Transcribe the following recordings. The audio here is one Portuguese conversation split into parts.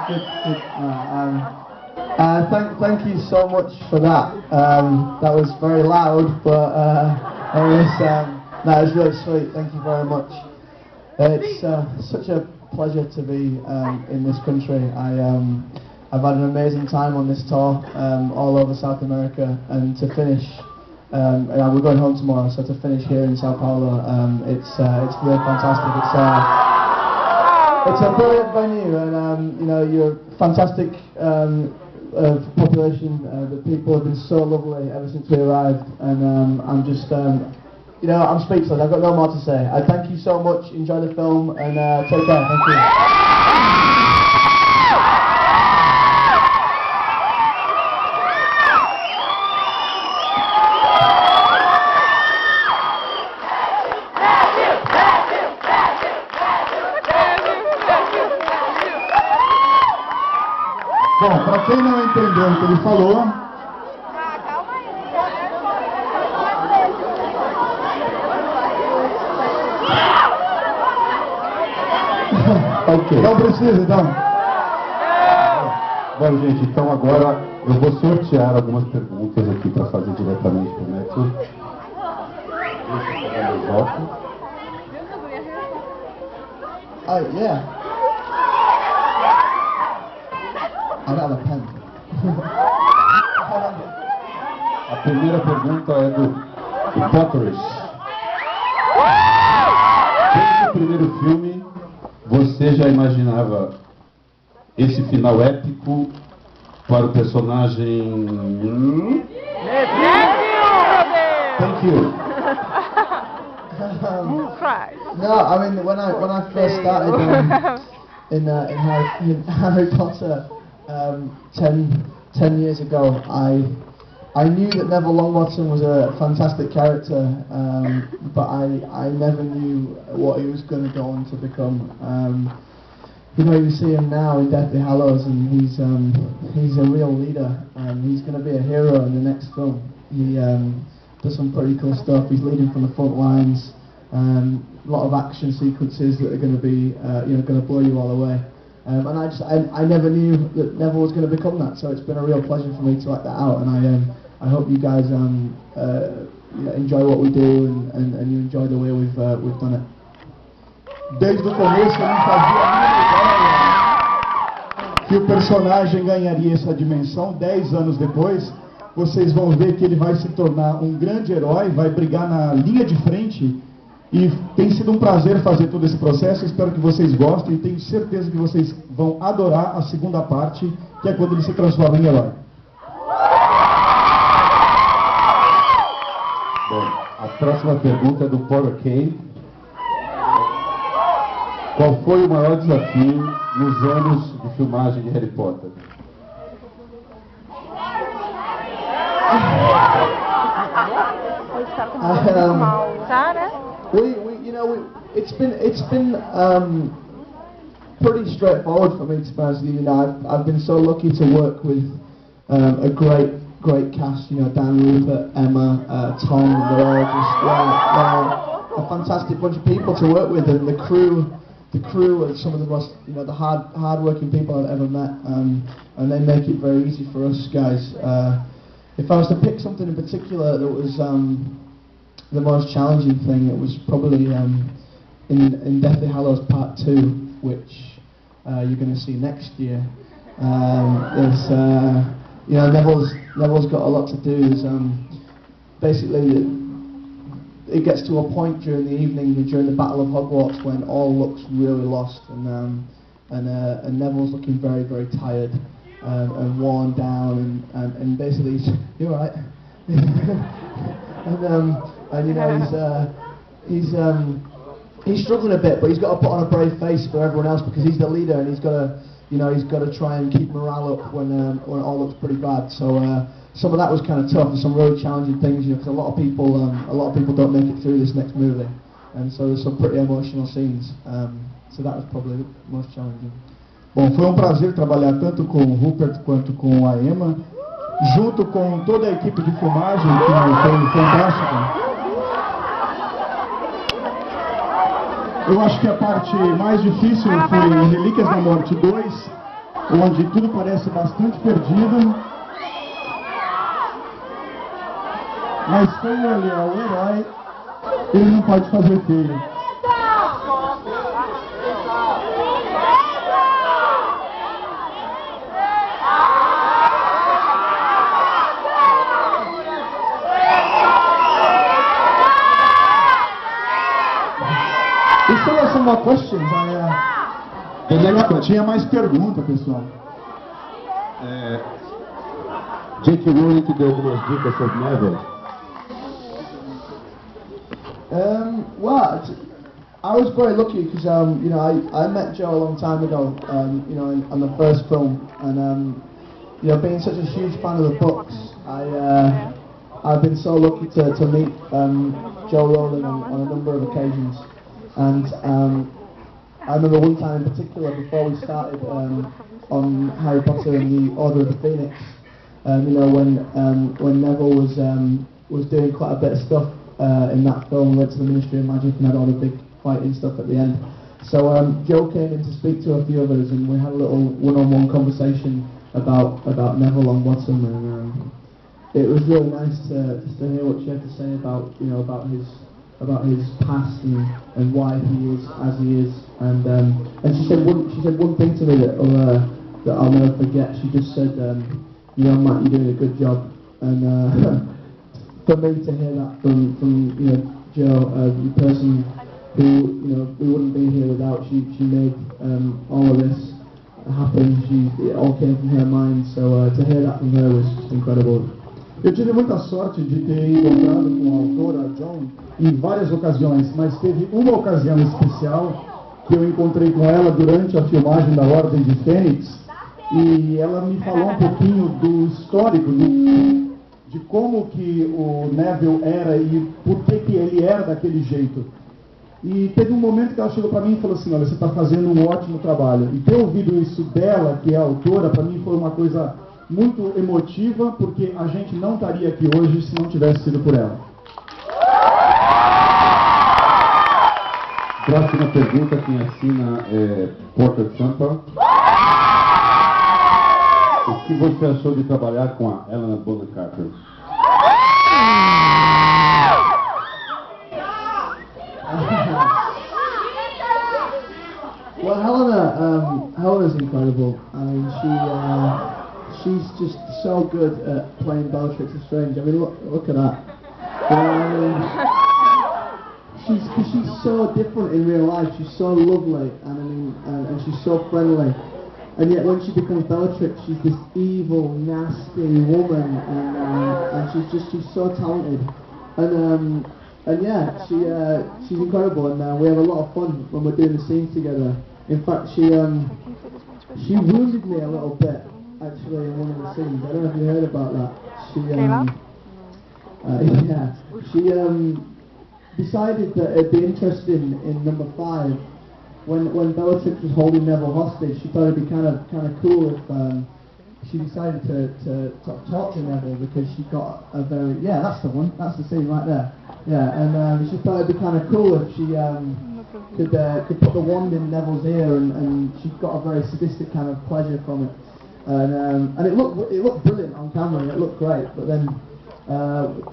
good, good. Thank you so much for that. That was very loud, but that was really sweet. Thank you very much. It's such a pleasure to be in this country. I've had an amazing time on this tour, all over South America, and to finish, we're going home tomorrow, so to finish here in São Paulo, it's really fantastic. It's a brilliant venue, and you know, you're a fantastic population. The people have been so lovely ever since we arrived, and I'm just, you know, I'm speechless. I've got no more to say. I thank you so much. Enjoy the film, and take care. Thank you. Bom, para quem não entendeu o que ele falou... Calma aí. Ok. Não precisa, então. Bom, gente, então agora eu vou sortear algumas perguntas aqui para fazer diretamente para o Neto. Oh, yeah. I got a pen. A primeira pergunta é do Potterish. Desde o primeiro filme, você já imaginava esse final épico para o personagem... Thank you. No, I mean when I first started in Harry Potter 10 years ago, I knew that Neville Longbottom was a fantastic character, but I never knew what he was going to go on to become. You know, you see him now in Deathly Hallows, and he's a real leader, and he's going to be a hero in the next film. He does some pretty cool stuff. He's leading from the front lines. A lot of action sequences that are going to be, you know, going to blow you all away. And I never knew that Neville was going to become that, so it's been a real pleasure for me to act that out. And I hope you guys you know, enjoy what we do, and you enjoy the way we've done it. Desde o começo eu não fazia a mínima ideia que o personagem ganharia essa dimensão. 10 anos depois, vocês vão ver que ele vai se tornar um grande herói, vai brigar na linha de frente. E tem sido um prazer fazer todo esse processo. Espero que vocês gostem e tenho certeza que vocês vão adorar a segunda parte, que é quando ele se transforma em herói. Bom, a próxima pergunta é do Porter Kane. Qual foi o maior desafio nos anos de filmagem de Harry Potter? You know, it's been pretty straightforward for me, to be honest with you. You know, I've been so lucky to work with a great cast. You know, Dan, Rupert, Emma, Tom. They're all just they're a fantastic bunch of people to work with, and the crew are some of the most, you know, the hard-working people I've ever met, and they make it very easy for us guys. If I was to pick something in particular that was the most challenging thing, it was probably in Deathly Hallows Part 2, which you're going to see next year. There's, you know, Neville's got a lot to do. There's, basically, it gets to a point during the evening, during the Battle of Hogwarts, when all looks really lost, and Neville's looking very, very tired and worn down, and basically, you're right. And you know, he's struggling a bit, but he's got to put on a brave face for everyone else, because he's the leader, and he's got to try and keep morale up when it all looks pretty bad. So some of that was kind of tough, and some really challenging things, you know, because a lot of people don't make it through this next movie, and so there's some pretty emotional scenes. So that was probably the most challenging. Bom, foi prazer trabalhar tanto com o Rupert quanto com a Emma, junto com toda a equipe de filmagem, que foi fantástica. Eu acho que a parte mais difícil foi Relíquias da Morte 2, onde tudo parece bastante perdido, mas como ele é o herói, ele não pode fazer feio. We still have some more questions. Tinha mais pergunta, pessoal. J.K. Rowling te deu algumas dicas sobre Neville? Well, I was very lucky because you know, I met Joe a long time ago, you know, on the first film, and you know, being such a huge fan of the books, I've been so lucky to meet Joe Rowling on a number of occasions, and I remember one time in particular before we started on Harry Potter and the Order of the Phoenix, you know, when Neville was doing quite a bit of stuff in that film, went to the Ministry of Magic and had all the big fighting stuff at the end. So Joe came in to speak to a few of us, and we had a little one-on-one conversation about Neville Longbottom, and it was really nice to hear what she had to say about, you know, about his past and why he is as he is, and she said one thing to me that I'll never forget. She just said, you know, Matt, you're doing a good job, and for me to hear that from you know, Joe, the person who, you know, we wouldn't be here without, she made all of this happen. It all came from her mind, so to hear that from her was just incredible. Eu tive muita sorte de ter encontrado com a autora, John, em várias ocasiões, mas teve uma ocasião especial que eu encontrei com ela durante a filmagem da Ordem de Fênix, e ela me falou um pouquinho do histórico, de como que o Neville era e por que ele era daquele jeito. E teve um momento que ela chegou para mim e falou assim, olha, você está fazendo um ótimo trabalho. E ter ouvido isso dela, que é a autora, para mim foi uma coisa muito emotiva, porque a gente não estaria aqui hoje se não tivesse sido por ela. Próxima pergunta, quem assina é Porter Sampa. O que você achou de trabalhar com a Helena Bonham Carter? Well, Helena's incredible. I mean, she's just so good at playing Bellatrix Lestrange. I mean, look at that. You know what I mean? She's so different in real life. She's so lovely, and I mean, and she's so friendly. And yet, when she becomes Bellatrix, she's this evil, nasty woman, and she's so talented. And yeah, she's incredible, and we have a lot of fun when we're doing the scenes together. In fact, she wounded me a little bit, actually, in one of the scenes. I don't know if you heard about that. She decided that it'd be interesting in number 5, when Bellatrix was holding Neville hostage. She thought it'd be kind of cool if she decided to talk to Neville, because she got a very, that's the one, that's the scene right there. Yeah, and she thought it'd be kind of cool if she could put the wand in Neville's ear, and she got a very sadistic kind of pleasure from it. And it looked brilliant on camera, and it looked great, but then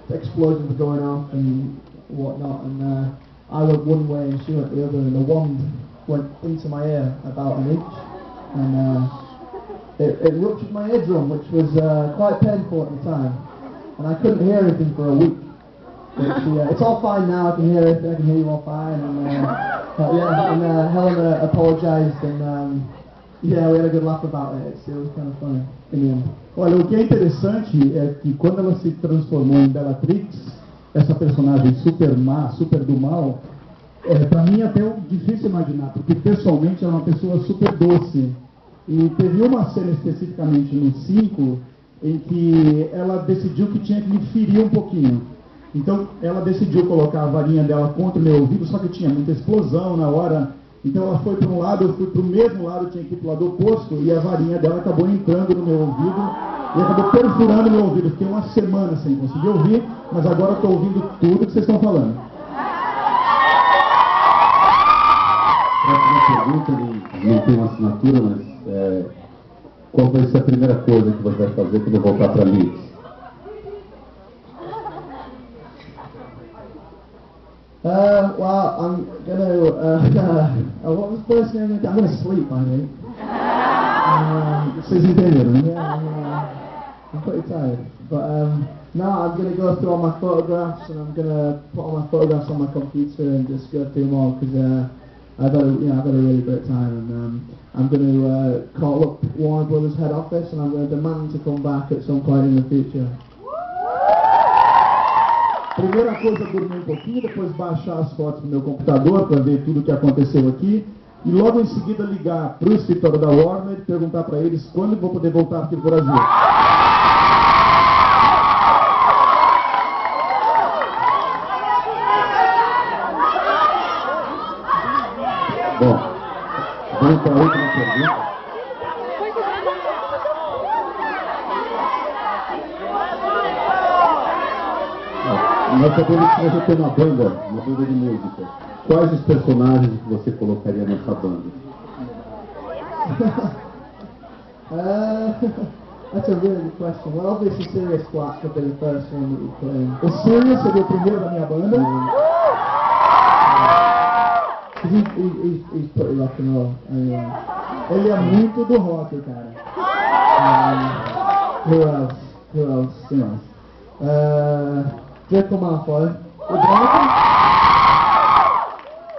explosions were going off and whatnot, and I went one way and she went the other, and the wand went into my ear about an inch, and it ruptured my eardrum, which was quite painful at the time, and I couldn't hear anything for a week. But it's all fine now, I can hear it, I can hear you all fine, and Helena apologized, and we had a good laugh about it. It was kind of funny in the end. Olha, o que é interessante é que quando ela se transformou em Bellatrix, essa personagem super má, super do mal, para mim é até difícil imaginar, porque pessoalmente ela é uma pessoa super doce. E teve uma cena especificamente no 5 em que ela decidiu que tinha que me ferir um pouquinho. Então ela decidiu colocar a varinha dela contra o meu ouvido, só que tinha muita explosão na hora. Então ela foi para um lado, eu fui para o mesmo lado, tinha que ir para o lado oposto, e a varinha dela acabou entrando no meu ouvido e acabou perfurando meu ouvido. Fiquei uma semana sem conseguir ouvir, mas agora estou ouvindo tudo que vocês estão falando. Próxima pergunta, não tem uma assinatura, mas qual vai ser a primeira coisa que você vai fazer quando voltar para Leeds? Well, I'm gonna, what was the first thing I'm gonna sleep, I think. Vocês entenderam, né? Yeah, I'm pretty tired. But, no, I'm gonna go through all my photographs and I'm gonna put all my photographs on my computer and just go through them all because, I've had a really great time and, I'm gonna, call up Warner Brothers head office and I'm gonna demand to come back at some point in the future. Primeira coisa, dormir um pouquinho, depois baixar as fotos no meu computador para ver tudo o que aconteceu aqui e logo em seguida ligar para o escritório da Warner e perguntar para eles quando eu vou poder voltar aqui para o Brasil. Bom, vamos para a última pergunta. Nós sabemos que você tem uma banda de música. Quais os personagens que você colocaria nessa banda? That's a really good question. Well, obviously Serious Squat could be the first one that you play. O Sirius seria o primeiro da minha banda. He's pretty rock and roll. Ele é muito do rock, cara. Who else? Quem mais? Draco Malfoy. O Draco.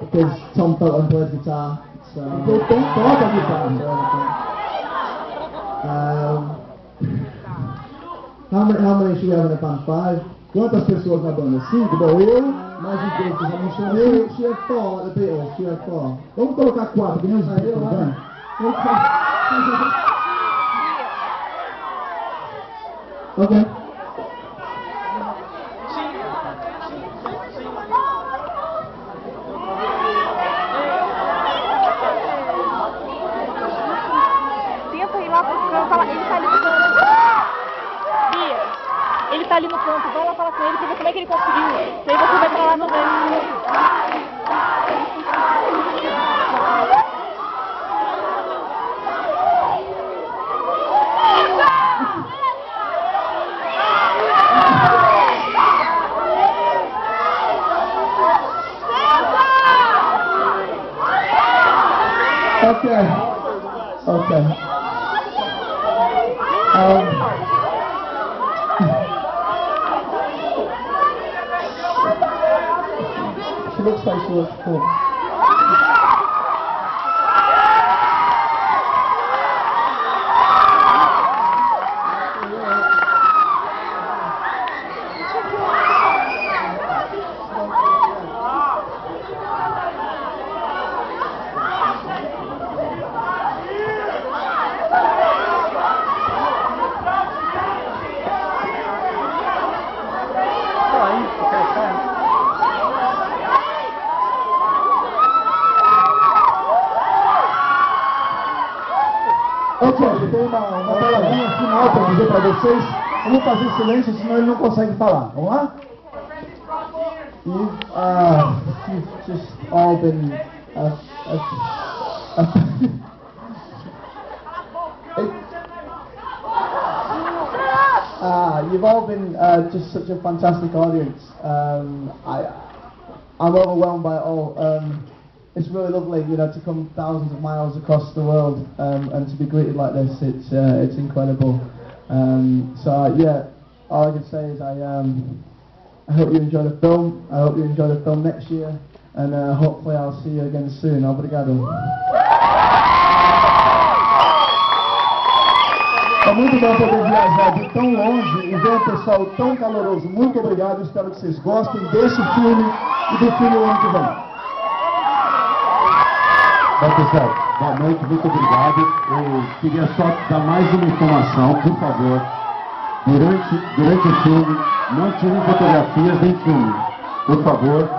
Because Tom Felton plays guitar. So, Porque o Tom toca a guitarra. How many should we have in a band? 5? Quantas pessoas na banda? 5? Bom, eu, mais um pouco, já não sou eu. She had 4 like the Beatles. She had 4. Vamos colocar 4, que nem os Beatles, né? Okay. Tenta ir lá pro canto, fala, ele tá ali no canto. Bia, ele tá ali no canto, vai lá falar com ele pra ver como é que ele conseguiu. E aí você vai pra lá também. Okay. She looks like she looks cool. Ok, tem uma palavrinha final para dizer para vocês. Vamos fazer silêncio, senão ele não consegue falar. Vamos lá? You've just all been you've all been just such a fantastic audience. I'm overwhelmed by it all. It's really lovely, to come thousands of miles across the world and to be greeted like this. It's incredible. All I can say is I hope you enjoy the film. I hope you enjoy the film next year, and hopefully I'll see you again soon. Obrigado. É muito bom poder viajar de tão longe e ver um pessoal tão caloroso. Muito obrigado, espero que vocês gostem desse filme e do filme o ano que vem. Bom, pessoal, boa noite, muito obrigado. Eu queria só dar mais uma informação, por favor. Durante o filme, não tirem fotografias nem filme. Por favor,